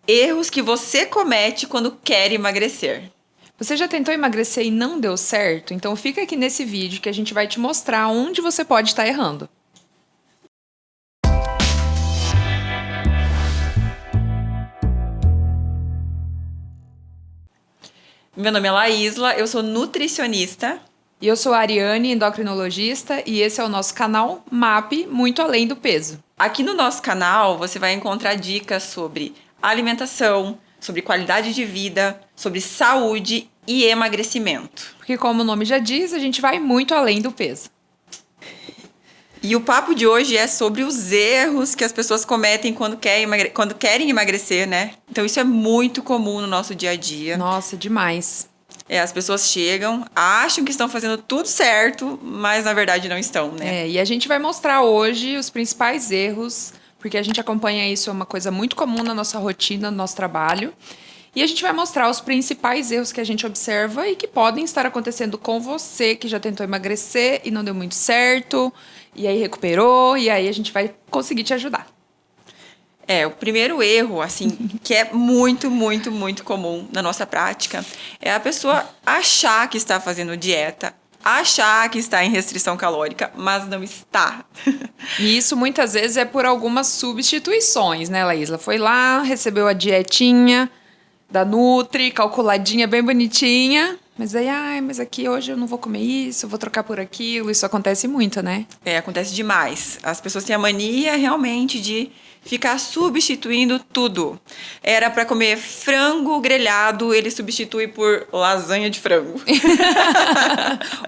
Erros que você comete quando quer emagrecer. Você já tentou emagrecer e não deu certo? Então fica aqui nesse vídeo que a gente vai te mostrar onde você pode estar errando. Meu nome é Laísla, eu sou nutricionista. E eu sou a Ariane, endocrinologista, e esse é o nosso canal MAP Muito Além do Peso. Aqui no nosso canal você vai encontrar dicas sobre alimentação, sobre qualidade de vida, sobre saúde e emagrecimento. Porque como o nome já diz, a gente vai muito além do peso. E o papo de hoje é sobre os erros que as pessoas cometem quando querem emagrecer, né? Então isso é muito comum no nosso dia a dia. Nossa, demais. As pessoas chegam, acham que estão fazendo tudo certo, mas na verdade não estão, né? E a gente vai mostrar hoje os principais erros, porque a gente acompanha isso, é uma coisa muito comum na nossa rotina, no nosso trabalho. E a gente vai mostrar os principais erros que a gente observa e que podem estar acontecendo com você, que já tentou emagrecer e não deu muito certo, e aí recuperou, e aí a gente vai conseguir te ajudar. O primeiro erro, assim, que é muito, muito, muito comum na nossa prática, é a pessoa achar que está fazendo dieta, achar que está em restrição calórica, mas não está. E isso muitas vezes é por algumas substituições, né, Laísla? Foi lá, recebeu a dietinha da Nutri, calculadinha, bem bonitinha, mas aí, mas aqui hoje eu não vou comer isso, eu vou trocar por aquilo. Isso acontece muito, né? Acontece demais. As pessoas têm a mania realmente de ficar substituindo tudo. Era para comer frango grelhado, ele substitui por lasanha de frango.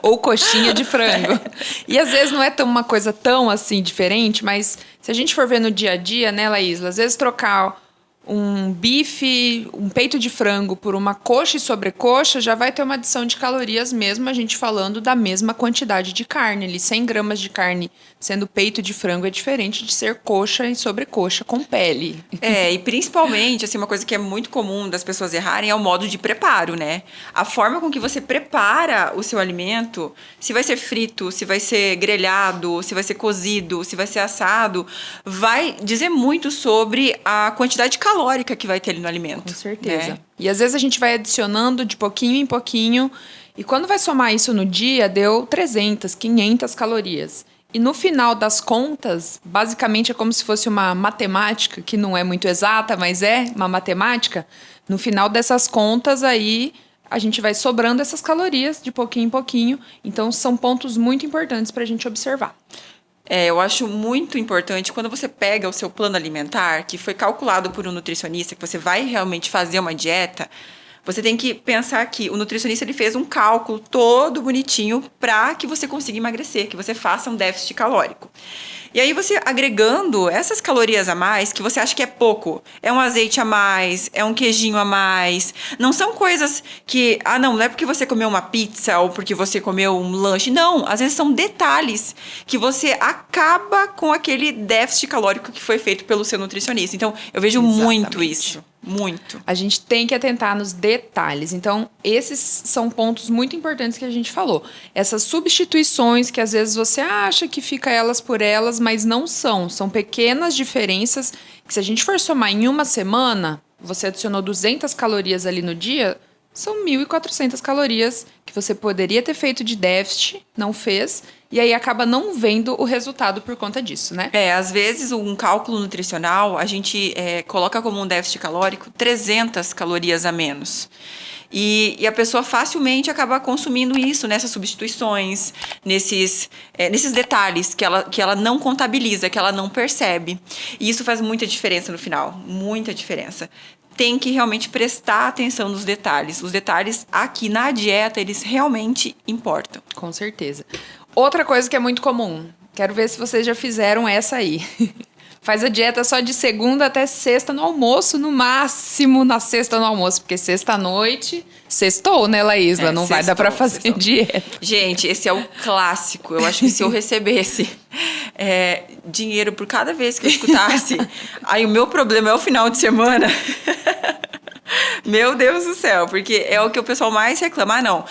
Ou coxinha de frango. E às vezes não é uma coisa tão assim diferente, mas se a gente for ver no dia a dia, né, Laísla? Às vezes trocar um bife, um peito de frango por uma coxa e sobrecoxa já vai ter uma adição de calorias mesmo a gente falando da mesma quantidade de carne. Ali, 100 gramas de carne sendo peito de frango é diferente de ser coxa e sobrecoxa com pele. E principalmente, assim, uma coisa que é muito comum das pessoas errarem é o modo de preparo, né? A forma com que você prepara o seu alimento, se vai ser frito, se vai ser grelhado, se vai ser cozido, se vai ser assado, vai dizer muito sobre a quantidade calórica que vai ter ali no alimento. Com certeza. Né? E às vezes a gente vai adicionando de pouquinho em pouquinho, e quando vai somar isso no dia, deu 300, 500 calorias. E no final das contas, basicamente é como se fosse uma matemática, que não é muito exata, mas é uma matemática. No final dessas contas, aí a gente vai sobrando essas calorias de pouquinho em pouquinho. Então, são pontos muito importantes para a gente observar. Eu acho muito importante quando você pega o seu plano alimentar, que foi calculado por um nutricionista, que você vai realmente fazer uma dieta, você tem que pensar que o nutricionista ele fez um cálculo todo bonitinho para que você consiga emagrecer, que você faça um déficit calórico. E aí você agregando essas calorias a mais, que você acha que é pouco, é um azeite a mais, é um queijinho a mais, não são coisas que, não é porque você comeu uma pizza ou porque você comeu um lanche, não, às vezes são detalhes que você acaba com aquele déficit calórico que foi feito pelo seu nutricionista. Então, eu vejo muito isso. Muito. A gente tem que atentar nos detalhes. Então, esses são pontos muito importantes que a gente falou. Essas substituições que às vezes você acha que fica elas por elas, mas não são. São pequenas diferenças que se a gente for somar em uma semana, você adicionou 200 calorias ali no dia, são 1.400 calorias que você poderia ter feito de déficit, não fez, e aí acaba não vendo o resultado por conta disso, né? Às vezes um cálculo nutricional, a gente coloca como um déficit calórico 300 calorias a menos. E a pessoa facilmente acaba consumindo isso nessas substituições, nesses detalhes que ela não contabiliza, que ela não percebe. E isso faz muita diferença no final, muita diferença. Tem que realmente prestar atenção nos detalhes. Os detalhes aqui na dieta, eles realmente importam. Com certeza. Outra coisa que é muito comum, quero ver se vocês já fizeram essa aí. Faz a dieta só de segunda até sexta no almoço, no máximo na sexta no almoço, porque sexta-noite, sextou, né, Laísla? Não vai dar pra fazer dieta. Gente, esse é o clássico. Eu acho que se eu recebesse dinheiro por cada vez que eu escutasse, aí o meu problema é o final de semana. Meu Deus do céu, porque é o que o pessoal mais reclama. Ah, não.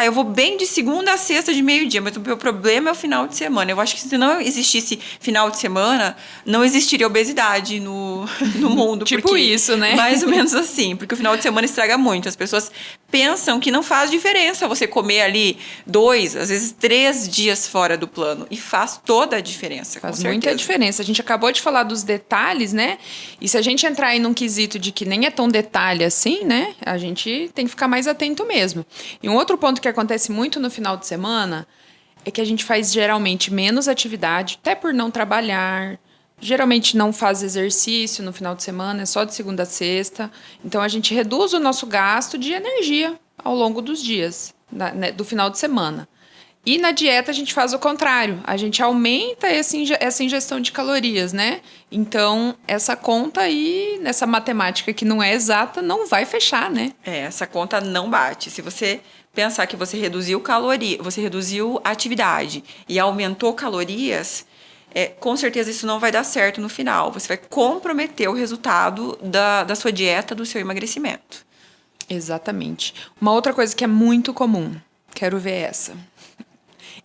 Eu vou bem de segunda a sexta de meio-dia, mas o meu problema é o final de semana. Eu acho que se não existisse final de semana, não existiria obesidade no mundo. Tipo isso, né? Mais ou menos assim, porque o final de semana estraga muito. As pessoas pensam que não faz diferença você comer ali 2, às vezes 3 dias fora do plano. E faz toda a diferença, com Faz certeza. muita diferença. A gente acabou de falar dos detalhes, né? E se a gente entrar aí num quesito de que nem é tão detalhe assim, né? A gente tem que ficar mais atento mesmo. E um outro ponto que acontece muito no final de semana é que a gente faz geralmente menos atividade, até por não trabalhar. Geralmente não faz exercício no final de semana, é só de segunda a sexta. Então a gente reduz o nosso gasto de energia ao longo dos dias, do final de semana. E na dieta a gente faz o contrário, a gente aumenta essa ingestão de calorias, né? Então, essa conta aí, nessa matemática que não é exata, não vai fechar, né? Essa conta não bate. Se você pensar que você reduziu caloria, você reduziu atividade e aumentou calorias, com certeza isso não vai dar certo no final. Você vai comprometer o resultado da sua dieta, do seu emagrecimento. Exatamente. Uma outra coisa que é muito comum, quero ver essa.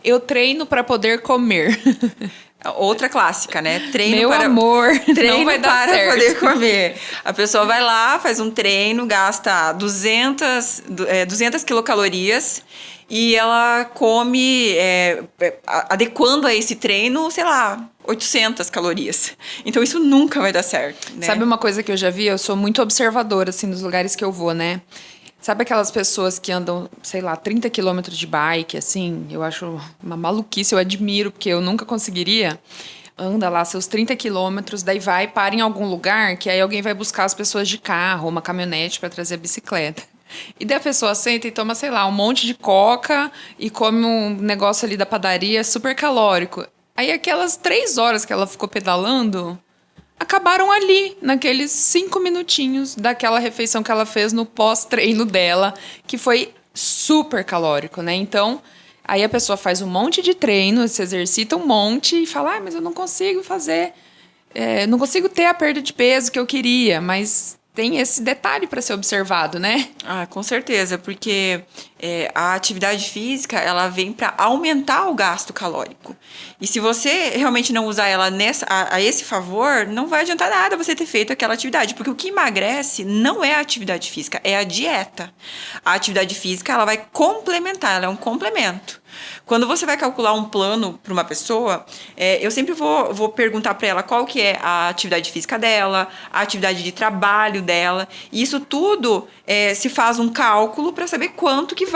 Eu treino para poder comer. Outra clássica, né? Meu amor, treino não vai dar para certo. poder comer. A pessoa vai lá, faz um treino, gasta 200 quilocalorias e ela come, adequando a esse treino, sei lá, 800 calorias. Então, isso nunca vai dar certo, né? Sabe uma coisa que eu já vi? Eu sou muito observadora, assim, nos lugares que eu vou, né? Sabe aquelas pessoas que andam, sei lá, 30 quilômetros de bike, assim? Eu acho uma maluquice, eu admiro, porque eu nunca conseguiria. Anda lá seus 30 quilômetros, daí vai, para em algum lugar, que aí alguém vai buscar as pessoas de carro, uma caminhonete para trazer a bicicleta. E daí a pessoa senta e toma, sei lá, um monte de coca e come um negócio ali da padaria super calórico. Aí aquelas 3 horas que ela ficou pedalando acabaram ali, naqueles 5 minutinhos daquela refeição que ela fez no pós-treino dela, que foi super calórico, né? Então, aí a pessoa faz um monte de treino, se exercita um monte e fala, mas eu não consigo fazer, não consigo ter a perda de peso que eu queria, mas tem esse detalhe para ser observado, né? Ah, com certeza, porque a atividade física, ela vem para aumentar o gasto calórico. E se você realmente não usar ela a esse favor, não vai adiantar nada você ter feito aquela atividade, porque o que emagrece não é a atividade física, é a dieta. A atividade física, ela vai complementar, ela é um complemento. Quando você vai calcular um plano para uma pessoa, eu sempre vou perguntar para ela qual que é a atividade física dela, a atividade de trabalho dela. E isso tudo se faz um cálculo para saber quanto que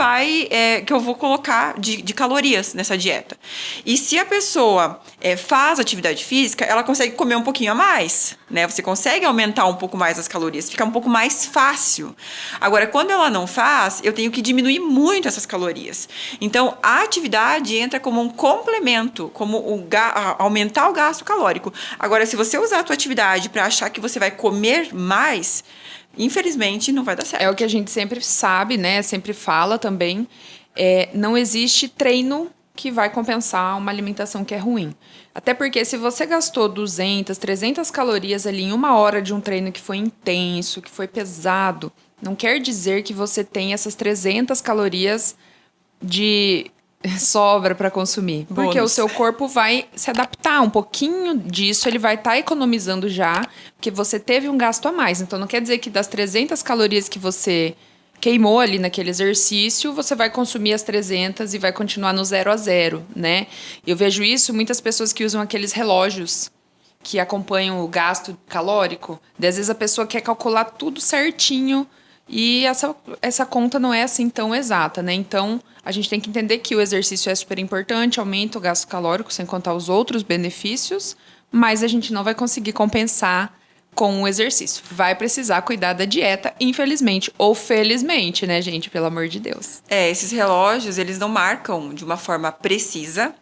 que eu vou colocar de calorias nessa dieta. E se a pessoa faz atividade física, ela consegue comer um pouquinho a mais, né? Você consegue aumentar um pouco mais as calorias, fica um pouco mais fácil. Agora, quando ela não faz, eu tenho que diminuir muito essas calorias. Então, a atividade entra como um complemento, como aumentar o gasto calórico. Agora, se você usar a tua atividade para achar que você vai comer mais, infelizmente não vai dar certo. É o que a gente sempre sabe, né? Sempre fala também. Não existe treino que vai compensar uma alimentação que é ruim. Até porque se você gastou 200, 300 calorias ali em 1 hora de um treino que foi intenso, que foi pesado, não quer dizer que você tem essas 300 calorias de sobra para consumir. Porque Bônus. o seu corpo vai se adaptar um pouquinho disso, ele vai estar economizando já, porque você teve um gasto a mais. Então, não quer dizer que das 300 calorias que você queimou ali naquele exercício, você vai consumir as 300 e vai continuar no 0 a 0, né? Eu vejo isso, muitas pessoas que usam aqueles relógios que acompanham o gasto calórico. Às vezes a pessoa quer calcular tudo certinho e essa conta não é assim tão exata, né? Então, a gente tem que entender que o exercício é super importante, aumenta o gasto calórico, sem contar os outros benefícios, mas a gente não vai conseguir compensar com o exercício. Vai precisar cuidar da dieta, infelizmente, ou felizmente, né, gente? Pelo amor de Deus. Esses relógios, eles não marcam de uma forma precisa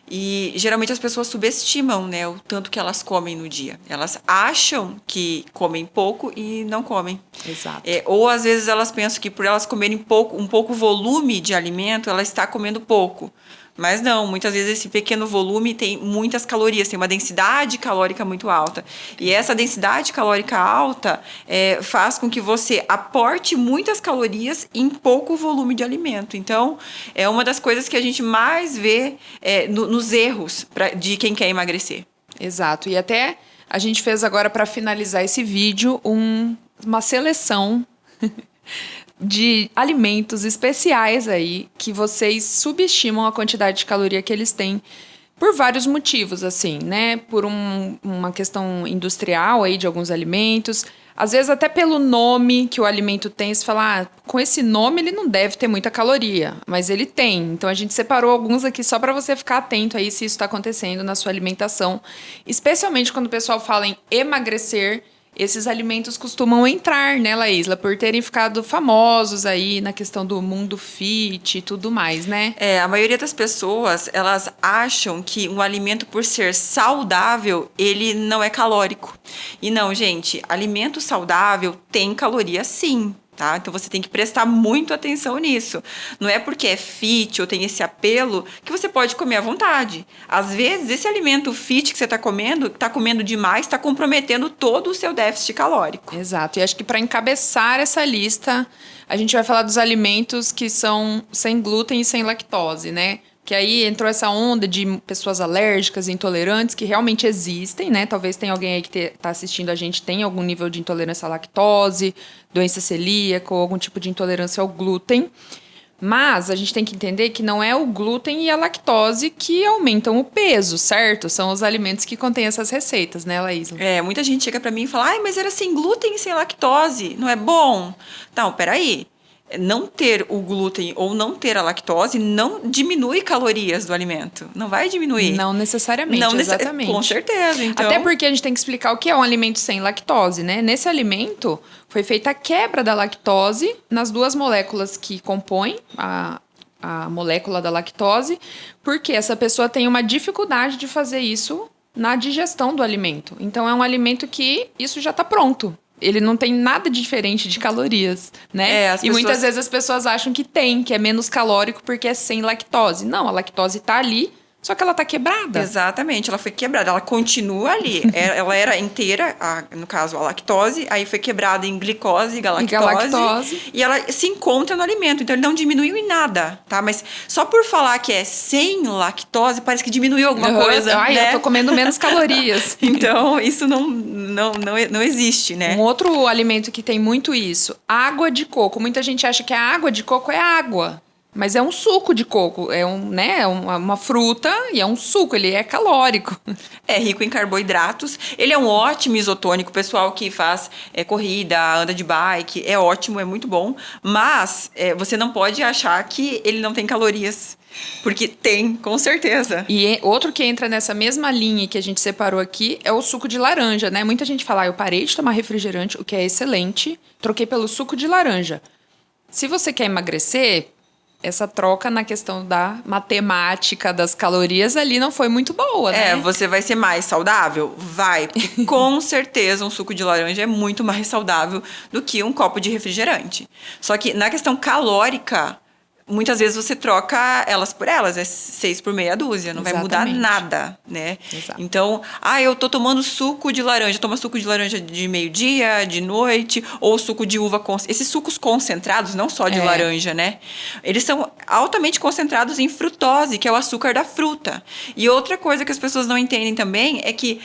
e geralmente as pessoas subestimam, né, o tanto que elas comem no dia. Elas acham que comem pouco e não comem. Exato. Ou às vezes elas pensam que por elas comerem um pouco volume de alimento, ela está comendo pouco. Mas não, muitas vezes esse pequeno volume tem muitas calorias, tem uma densidade calórica muito alta. E essa densidade calórica alta faz com que você aporte muitas calorias em pouco volume de alimento. Então, é uma das coisas que a gente mais vê nos erros de quem quer emagrecer. Exato. E até a gente fez agora, para finalizar esse vídeo, uma seleção de alimentos especiais aí que vocês subestimam a quantidade de caloria que eles têm por vários motivos, assim, né? Por uma questão industrial aí de alguns alimentos. Às vezes até pelo nome que o alimento tem, você fala, com esse nome ele não deve ter muita caloria, mas ele tem. Então a gente separou alguns aqui só para você ficar atento aí se isso está acontecendo na sua alimentação. Especialmente quando o pessoal fala em emagrecer, esses alimentos costumam entrar, né, Laísla? Por terem ficado famosos aí na questão do mundo fit e tudo mais, né? A maioria das pessoas, elas acham que um alimento, por ser saudável, ele não é calórico. E não, gente, alimento saudável tem caloria sim. Tá? Então você tem que prestar muito atenção nisso. Não é porque é fit ou tem esse apelo que você pode comer à vontade. Às vezes, esse alimento fit que você está comendo demais, está comprometendo todo o seu déficit calórico. Exato. E acho que para encabeçar essa lista, a gente vai falar dos alimentos que são sem glúten e sem lactose, né? Que aí entrou essa onda de pessoas alérgicas e intolerantes que realmente existem, né? Talvez tenha alguém aí que está assistindo a gente tenha algum nível de intolerância à lactose, doença celíaca ou algum tipo de intolerância ao glúten. Mas a gente tem que entender que não é o glúten e a lactose que aumentam o peso, certo? São os alimentos que contêm essas receitas, né, Laísla? Muita gente chega para mim e fala, mas era sem glúten e sem lactose, não é bom? Não, peraí. Não ter o glúten ou não ter a lactose não diminui calorias do alimento. Não vai diminuir. Não necessariamente, exatamente. Com certeza, então... Até porque a gente tem que explicar o que é um alimento sem lactose, né? Nesse alimento foi feita a quebra da lactose nas duas moléculas que compõem a molécula da lactose, porque essa pessoa tem uma dificuldade de fazer isso na digestão do alimento. Então, é um alimento que isso já está pronto. Ele não tem nada de diferente de calorias, né? E muitas vezes as pessoas acham que é menos calórico porque é sem lactose. Não, a lactose tá ali, só que ela tá quebrada. Exatamente, ela foi quebrada, ela continua ali. Ela era inteira, no caso a lactose, aí foi quebrada em glicose e galactose. E ela se encontra no alimento, então ele não diminuiu em nada, tá? Mas só por falar que é sem lactose, parece que diminuiu alguma coisa, né? Eu tô comendo menos calorias. Então, isso não existe, né? Um outro alimento que tem muito isso, água de coco. Muita gente acha que a água de coco é água. Mas é um suco de coco, é uma fruta e é um suco, ele é calórico. É rico em carboidratos, ele é um ótimo isotônico, o pessoal que faz corrida, anda de bike, é ótimo, é muito bom, mas você não pode achar que ele não tem calorias, porque tem, com certeza. E outro que entra nessa mesma linha que a gente separou aqui é o suco de laranja, né? Muita gente fala, eu parei de tomar refrigerante, o que é excelente, troquei pelo suco de laranja. Se você quer emagrecer... Essa troca na questão da matemática das calorias ali não foi muito boa, né? Você vai ser mais saudável? Vai, porque com certeza um suco de laranja é muito mais saudável do que um copo de refrigerante. Só que na questão calórica, muitas vezes você troca elas por elas, 6 por meia dúzia, não Exatamente. vai mudar nada, né? Exato. Então, eu tô tomando suco de laranja, toma suco de laranja de meio-dia, de noite, ou suco de uva, esses sucos concentrados, não só de laranja, né? Eles são altamente concentrados em frutose, que é o açúcar da fruta. E outra coisa que as pessoas não entendem também é que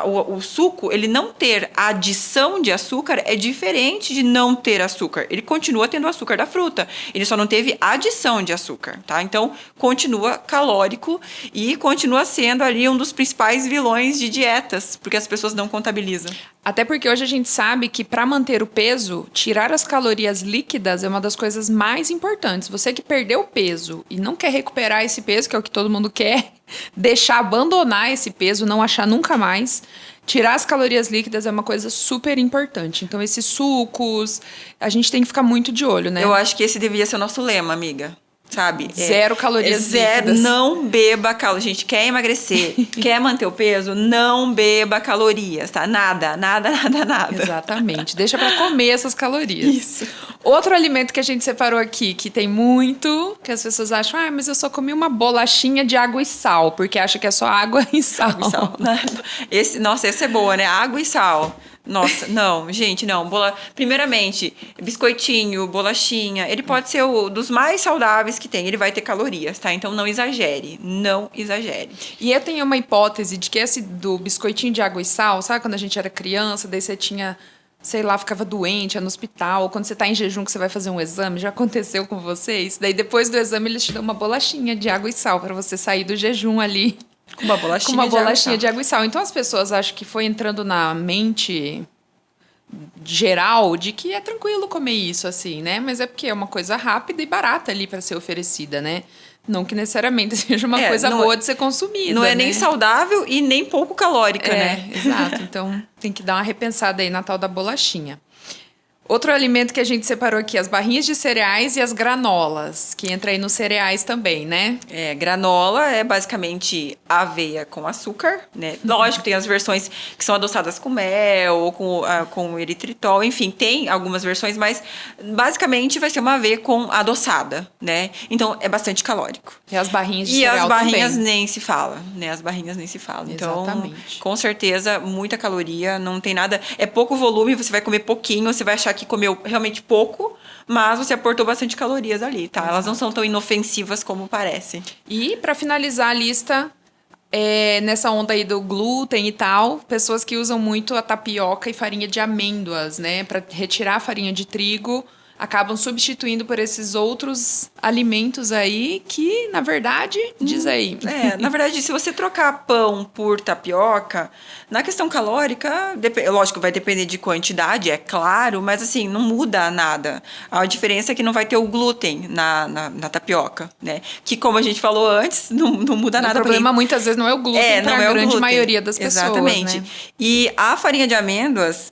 o suco, ele não ter adição de açúcar é diferente de não ter açúcar. Ele continua tendo o açúcar da fruta, ele só não teve adição de açúcar, tá? Então, continua calórico e continua sendo ali um dos principais vilões de dietas, porque as pessoas não contabilizam. Até porque hoje a gente sabe que para manter o peso, tirar as calorias líquidas é uma das coisas mais importantes. Você que perdeu peso e não quer recuperar esse peso, que é o que todo mundo quer, abandonar esse peso, não achar nunca mais... Tirar as calorias líquidas é uma coisa super importante. Então, esses sucos, a gente tem que ficar muito de olho, né? Eu acho que esse devia ser o nosso lema, amiga. sabe? Zero calorias líquidas. Não beba calorias. Gente, quer emagrecer, quer manter o peso, não beba calorias, tá? Nada. Exatamente. Deixa pra comer essas calorias. Isso. Outro alimento que a gente separou aqui, que tem muito, que as pessoas acham, mas eu só comi uma bolachinha de água e sal, porque acha que é só água e sal. Essa é boa, né? Água e sal. Nossa, não, gente, não. Primeiramente, biscoitinho, bolachinha, ele pode ser dos mais saudáveis que tem. Ele vai ter calorias, tá? Então não exagere. Não exagere. E eu tenho uma hipótese de que esse do biscoitinho de água e sal, sabe quando a gente era criança, daí você tinha, sei lá, ficava doente, ia no hospital, ou quando você tá em jejum que você vai fazer um exame, já aconteceu com vocês? Daí depois do exame eles te dão uma bolachinha de água e sal para você sair do jejum ali. Com uma bolachinha de água e sal. Então as pessoas acham que foi entrando na mente geral de que é tranquilo comer isso assim, né? Mas é porque é uma coisa rápida e barata ali para ser oferecida, né? Não que necessariamente seja uma coisa boa de ser consumida. Não é né? nem saudável e nem pouco calórica, né? Exato. Então tem que dar uma repensada aí na tal da bolachinha. Outro alimento que a gente separou aqui, as barrinhas de cereais e as granolas, que entra aí nos cereais também, né? Granola é basicamente aveia com açúcar, né? Lógico, tem as versões que são adoçadas com mel ou com eritritol, enfim, tem algumas versões, mas basicamente vai ser uma aveia com adoçada, né? Então, é bastante calórico. E as barrinhas de cereal também. E as barrinhas também. nem se fala, né? As barrinhas nem se fala. Exatamente. Então, com certeza, muita caloria, não tem nada... É pouco volume, você vai comer pouquinho, você vai achar que comeu realmente pouco, mas você aportou bastante calorias ali, tá? Elas não são tão inofensivas como parece. E para finalizar a lista, nessa onda aí do glúten e tal, pessoas que usam muito a tapioca e farinha de amêndoas, né? Para retirar a farinha de trigo, acabam substituindo por esses outros alimentos aí que, na verdade, diz aí. Na verdade, se você trocar pão por tapioca, na questão calórica, lógico, vai depender de quantidade, é claro, mas assim, não muda nada. A diferença é que não vai ter o glúten na tapioca, né? Que, como a gente falou antes, não muda nada. O problema muitas vezes não é o glúten para a grande maioria das pessoas. Exatamente. Né? E a farinha de amêndoas,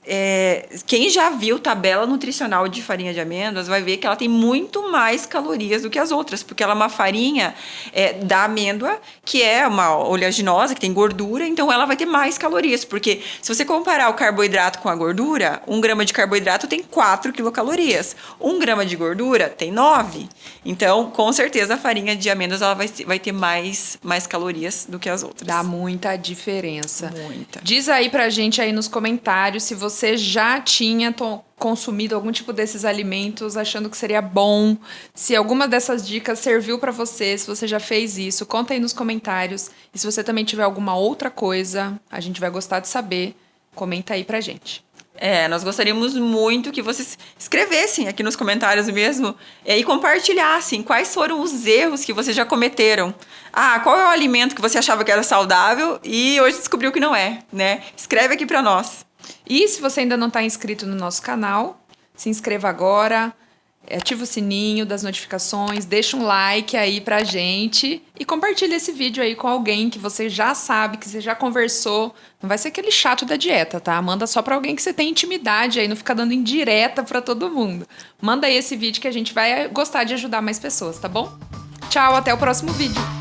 quem já viu tabela nutricional de farinha de amêndoas, vai ver que ela tem muito mais calorias do que as outras, porque ela é uma farinha da amêndoa, que é uma oleaginosa, que tem gordura, então ela vai ter mais calorias, porque se você comparar o carboidrato com a gordura, 1 grama de carboidrato tem 4 quilocalorias, 1 grama de gordura tem 9. Então, com certeza, a farinha de amêndoas ela vai ter mais calorias do que as outras. Dá muita diferença. Muita. Diz aí pra gente aí nos comentários se você já tinha consumido algum tipo desses alimentos, achando que seria bom, se alguma dessas dicas serviu para você, se você já fez isso, conta aí nos comentários. E se você também tiver alguma outra coisa, a gente vai gostar de saber, comenta aí pra gente. Nós gostaríamos muito que vocês escrevessem aqui nos comentários mesmo e compartilhassem quais foram os erros que vocês já cometeram. Qual é o alimento que você achava que era saudável e hoje descobriu que não é, né? Escreve aqui para nós. E se você ainda não está inscrito no nosso canal, se inscreva agora, ativa o sininho das notificações, deixa um like aí pra gente e compartilha esse vídeo aí com alguém que você já sabe, que você já conversou. Não vai ser aquele chato da dieta, tá? Manda só pra alguém que você tem intimidade aí, não fica dando indireta pra todo mundo. Manda aí esse vídeo que a gente vai gostar de ajudar mais pessoas, tá bom? Tchau, até o próximo vídeo.